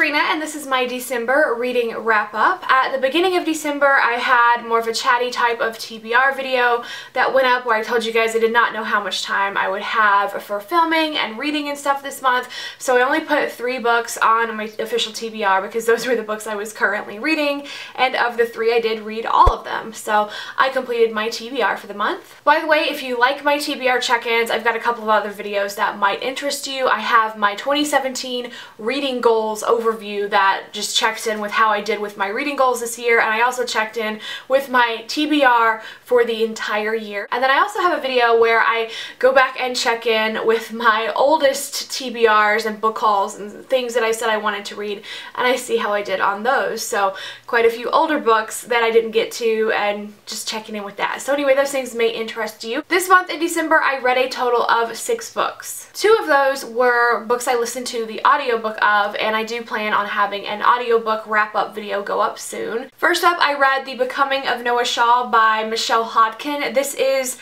TRINA, and this is my December reading wrap-up. At the beginning of December, I had more of a chatty type of TBR video that went up where I told you guys I did not know how much time I would have for filming and reading and stuff this month, so I only put 3 books on my official TBR because those were the books I was currently reading, and of the 3 I did read all of them, so I completed my TBR for the month. By the way, if you like my TBR check-ins, I've got a couple of other videos that might interest you. I have my 2017 reading goals overview that just checks in with how I did with my reading goals this year, and I also checked in with my TBR for the entire year. And then I also have a video where I go back and check in with my oldest TBRs and book hauls and things that I said I wanted to read, and I see how I did on those. So quite a few older books that I didn't get to, and just checking in with that. So anyway, those things may interest you. This month in December, I read a total of 6 books. 2 of those were books I listened to the audiobook of, and I do plan on having an audiobook wrap-up video go up soon. First up, I read The Becoming of Noah Shaw by Michelle Hodkin. This is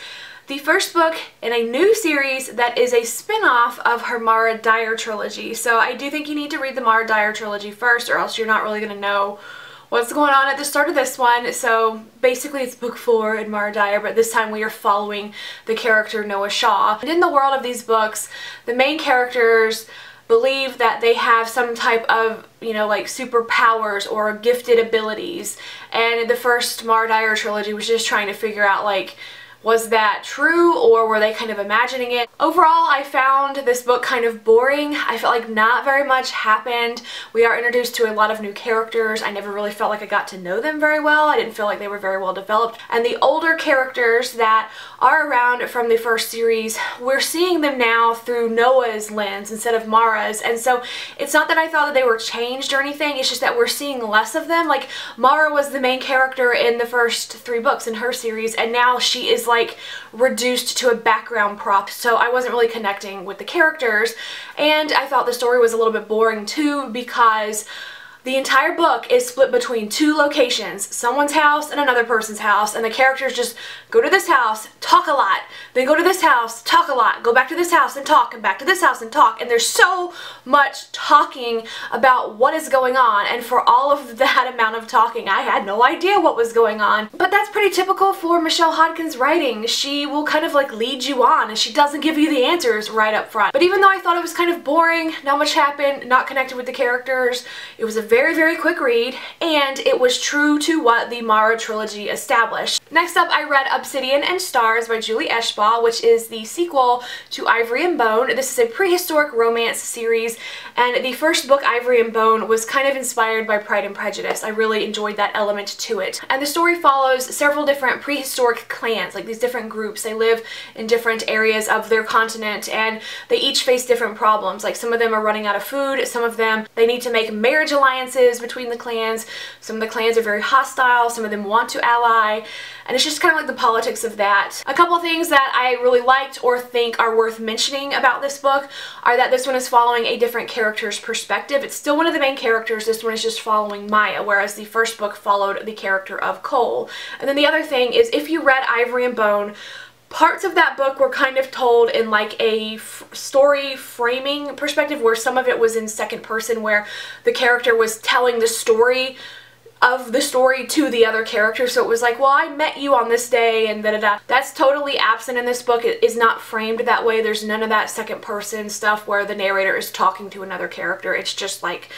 the first book in a new series that is a spin-off of her Mara Dyer trilogy. So I do think you need to read the Mara Dyer trilogy first, or else you're not really going to know what's going on at the start of this one. So basically it's book 4 in Mara Dyer, but this time we are following the character Noah Shaw. And in the world of these books, the main characters believe that they have some type of, you know, like superpowers or gifted abilities. And the first Mara Dyer trilogy was just trying to figure out, like, was that true or were they kind of imagining it? Overall, I found this book kind of boring. I felt like not very much happened. We are introduced to a lot of new characters. I never really felt like I got to know them very well. I didn't feel like they were very well developed. And the older characters that are around from the first series, we're seeing them now through Noah's lens instead of Mara's. And so it's not that I thought that they were changed or anything, it's just that we're seeing less of them. Like, Mara was the main character in the first 3 books in her series, and now she is like reduced to a background prop, so I wasn't really connecting with the characters, and I thought the story was a little bit boring too because the entire book is split between 2 locations, someone's house and another person's house, and the characters just go to this house, talk a lot, then go to this house, talk a lot, go back to this house and talk, and back to this house and talk, and there's so much talking about what is going on, and for all of that amount of talking, I had no idea what was going on. But that's pretty typical for Michelle Hodkin's writing. She will kind of like lead you on, and she doesn't give you the answers right up front. But even though I thought it was kind of boring, not much happened, not connected with the characters, it was a very, very quick read, and it was true to what the Mara trilogy established. Next up, I read Obsidian and Stars by Julie Eshbaugh, which is the sequel to Ivory and Bone. This is a prehistoric romance series, and the first book, Ivory and Bone, was kind of inspired by Pride and Prejudice. I really enjoyed that element to it. And the story follows several different prehistoric clans, like these different groups. They live in different areas of their continent, and they each face different problems. Like, some of them are running out of food, some of them, they need to make marriage alliances between the clans, some of the clans are very hostile, some of them want to ally, and it's just kind of like the politics of that. A couple of things that I really liked or think are worth mentioning about this book are that this one is following a different character's perspective. It's still one of the main characters, this one is just following Maya, whereas the first book followed the character of Cole. And then the other thing is, if you read Ivory and Bone, parts of that book were kind of told in like a story framing perspective, where some of it was in second person, where the character was telling the story of the story to the other character. So it was like, well, I met you on this day and da-da-da. That's totally absent in this book. It is not framed that way. There's none of that second person stuff where the narrator is talking to another character. It's just like,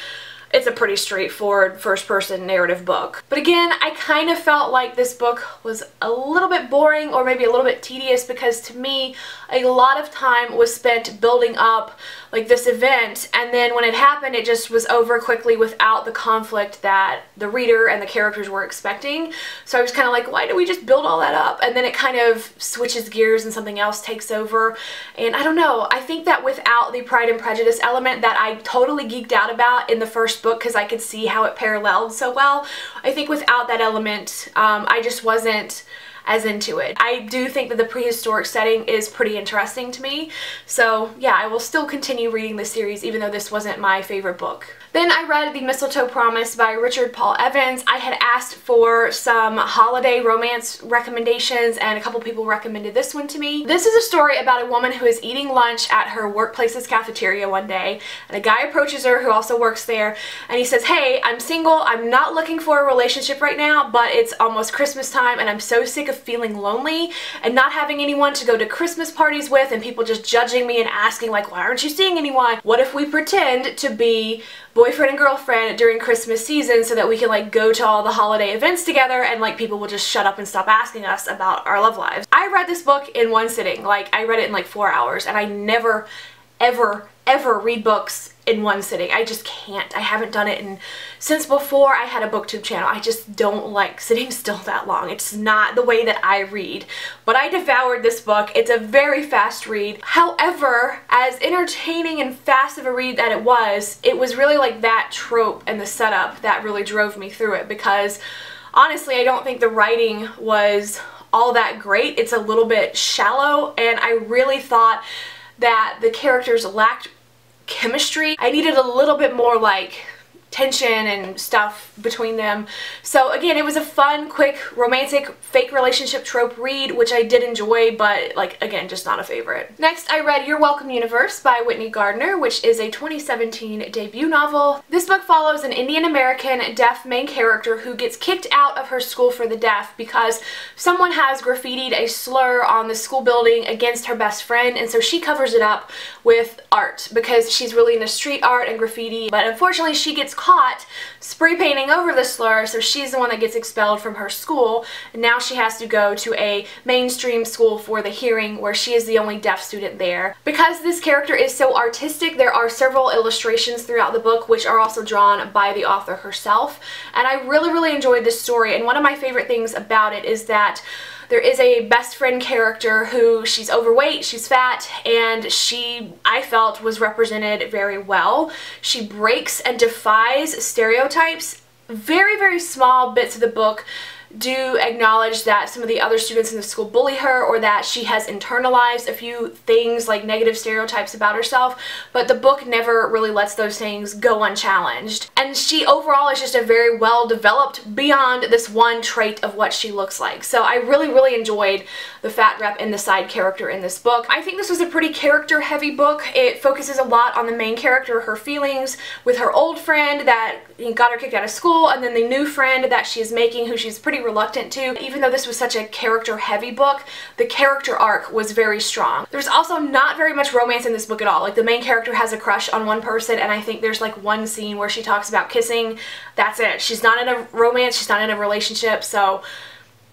it's a pretty straightforward first-person narrative book. But again, I kind of felt like this book was a little bit boring, or maybe a little bit tedious, because to me, a lot of time was spent building up like this event, and then when it happened, it just was over quickly without the conflict that the reader and the characters were expecting. So I was kind of like, why do we just build all that up? And then it kind of switches gears and something else takes over. And I don't know, I think that without the Pride and Prejudice element that I totally geeked out about in the first book, because I could see how it paralleled so well, I think without that element, I just wasn't as into it. I do think that the prehistoric setting is pretty interesting to me, so yeah, I will still continue reading this series even though this wasn't my favorite book. Then I read The Mistletoe Promise by Richard Paul Evans. I had asked for some holiday romance recommendations and a couple people recommended this one to me. This is a story about a woman who is eating lunch at her workplace's cafeteria one day, and a guy approaches her who also works there, and he says, "Hey, I'm single, I'm not looking for a relationship right now, but it's almost Christmas time and I'm so sick of feeling lonely and not having anyone to go to Christmas parties with and people just judging me and asking like, why aren't you seeing anyone? What if we pretend to be boyfriend and girlfriend during Christmas season so that we can like go to all the holiday events together and like people will just shut up and stop asking us about our love lives." I read this book in one sitting. Like, I read it in like 4 hours, and I never ever read books in one sitting. I just can't. I haven't done it since before I had a booktube channel. I just don't like sitting still that long. It's not the way that I read. But I devoured this book. It's a very fast read. However, as entertaining and fast of a read that it was really like that trope and the setup that really drove me through it, because honestly, I don't think the writing was all that great. It's a little bit shallow, and I really thought that the characters lacked chemistry. I needed a little bit more like tension and stuff between them. So again, it was a fun, quick, romantic, fake relationship trope read, which I did enjoy, but like, again, just not a favorite. Next, I read Your Welcome Universe by Whitney Gardner, which is a 2017 debut novel. This book follows an Indian American deaf main character who gets kicked out of her school for the deaf because someone has graffitied a slur on the school building against her best friend, and so she covers it up with art because she's really into street art and graffiti, but unfortunately she gets caught spray painting over the slur, so she's the one that gets expelled from her school, and now she has to go to a mainstream school for the hearing where she is the only deaf student there. Because this character is so artistic, there are several illustrations throughout the book which are also drawn by the author herself, and I really enjoyed this story. And one of my favorite things about it is that there is a best friend character who, she's overweight, she's fat, and she, I felt, was represented very well. She breaks and defies stereotypes. Very small bits of the book do acknowledge that some of the other students in the school bully her, or that she has internalized a few things like negative stereotypes about herself, but the book never really lets those things go unchallenged. And she overall is just a very well developed beyond this one trait of what she looks like. So I really enjoyed the fat rep and the side character in this book. I think this was a pretty character heavy book. It focuses a lot on the main character, her feelings with her old friend that got her kicked out of school, and then the new friend that she is making who she's pretty reluctant to. Even though this was such a character heavy book, the character arc was very strong. There's also not very much romance in this book at all. Like, the main character has a crush on one person, and I think there's like one scene where she talks about kissing. That's it. She's not in a romance, she's not in a relationship, so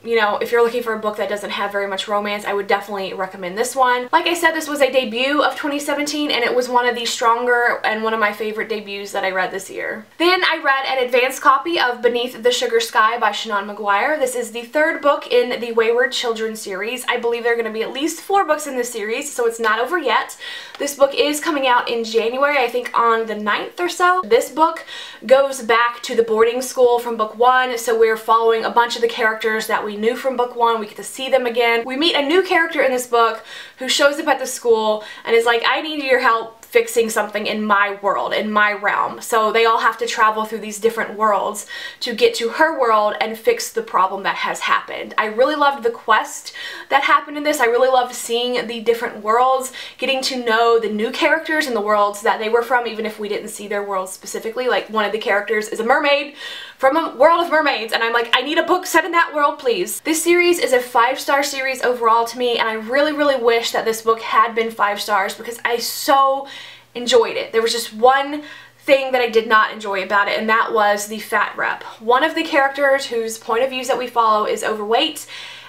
you know, if you're looking for a book that doesn't have very much romance, I would definitely recommend this one. Like I said, this was a debut of 2017, and it was one of the stronger and one of my favorite debuts that I read this year. Then I read an advanced copy of Beneath the Sugar Sky by Seanan McGuire. This is the third book in the Wayward children's series. I believe there are going to be at least 4 books in this series, so it's not over yet. This book is coming out in January, I think on the 9th or so. This book goes back to the boarding school from book 1, so we're following a bunch of the characters that we knew from book 1. We get to see them again. We meet a new character in this book who shows up at the school and is like, I need your help fixing something in my world, in my realm. So they all have to travel through these different worlds to get to her world and fix the problem that has happened. I really loved the quest that happened in this. I really loved seeing the different worlds, getting to know the new characters and the worlds that they were from, even if we didn't see their worlds specifically. Like, one of the characters is a mermaid from a world of mermaids, and I'm like, I need a book set in that world, please. This series is a 5-star series overall to me, and I really wish that this book had been 5 stars because I so enjoyed it. There was just one thing that I did not enjoy about it, and that was the fat rep. One of the characters whose point of views that we follow is overweight,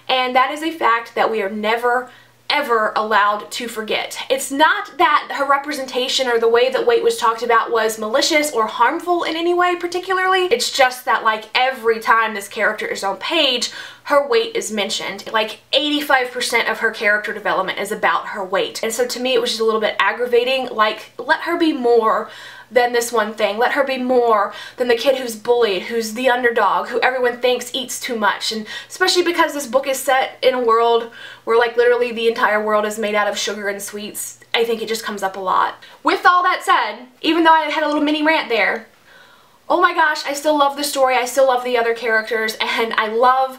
and that is a fact that we are never ever allowed to forget. It's not that her representation or the way that weight was talked about was malicious or harmful in any way particularly. It's just that, like, every time this character is on page, her weight is mentioned. Like, 85% of her character development is about her weight. And so to me it was just a little bit aggravating. Like, let her be more than this one thing. Let her be more than the kid who's bullied, who's the underdog, who everyone thinks eats too much. And especially because this book is set in a world where, like, literally the entire world is made out of sugar and sweets, I think it just comes up a lot. With all that said, even though I had a little mini rant there, oh my gosh, I still love the story, I still love the other characters, and I love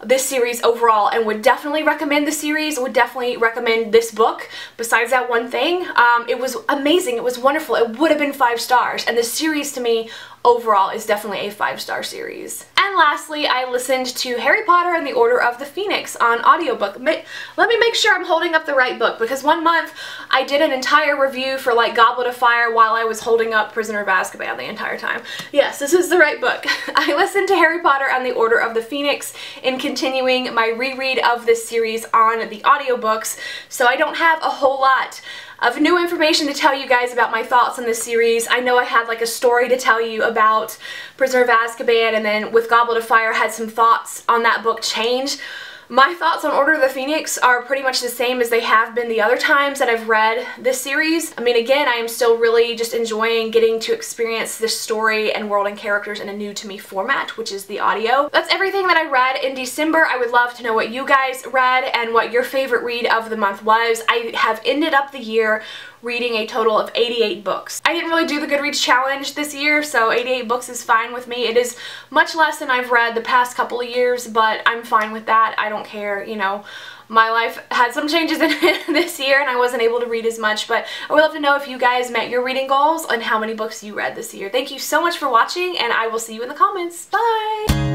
this series overall and would definitely recommend the series, would definitely recommend this book. Besides that one thing, it was amazing, it was wonderful, it would have been 5 stars, and this series to me overall is definitely a 5-star series. And lastly, I listened to Harry Potter and the Order of the Phoenix on audiobook. Let me make sure I'm holding up the right book, because one month I did an entire review for like Goblet of Fire while I was holding up Prisoner of Azkaban the entire time. Yes, this is the right book. I listened to Harry Potter and the Order of the Phoenix in continuing my reread of this series on the audiobooks, so I don't have a whole lot of new information to tell you guys about my thoughts on this series. I know I had like a story to tell you about Prisoner of Azkaban, and then with Goblet of Fire had some thoughts on that book change. My thoughts on Order of the Phoenix are pretty much the same as they have been the other times that I've read this series. I mean, again, I am still really just enjoying getting to experience this story and world and characters in a new to me format, which is the audio. That's everything that I read in December. I would love to know what you guys read and what your favorite read of the month was. I have ended up the year reading a total of 88 books. I didn't really do the Goodreads challenge this year, so 88 books is fine with me. It is much less than I've read the past couple of years, but I'm fine with that. I don't care, you know. My life had some changes in it this year and I wasn't able to read as much, but I would love to know if you guys met your reading goals and how many books you read this year. Thank you so much for watching, and I will see you in the comments. Bye!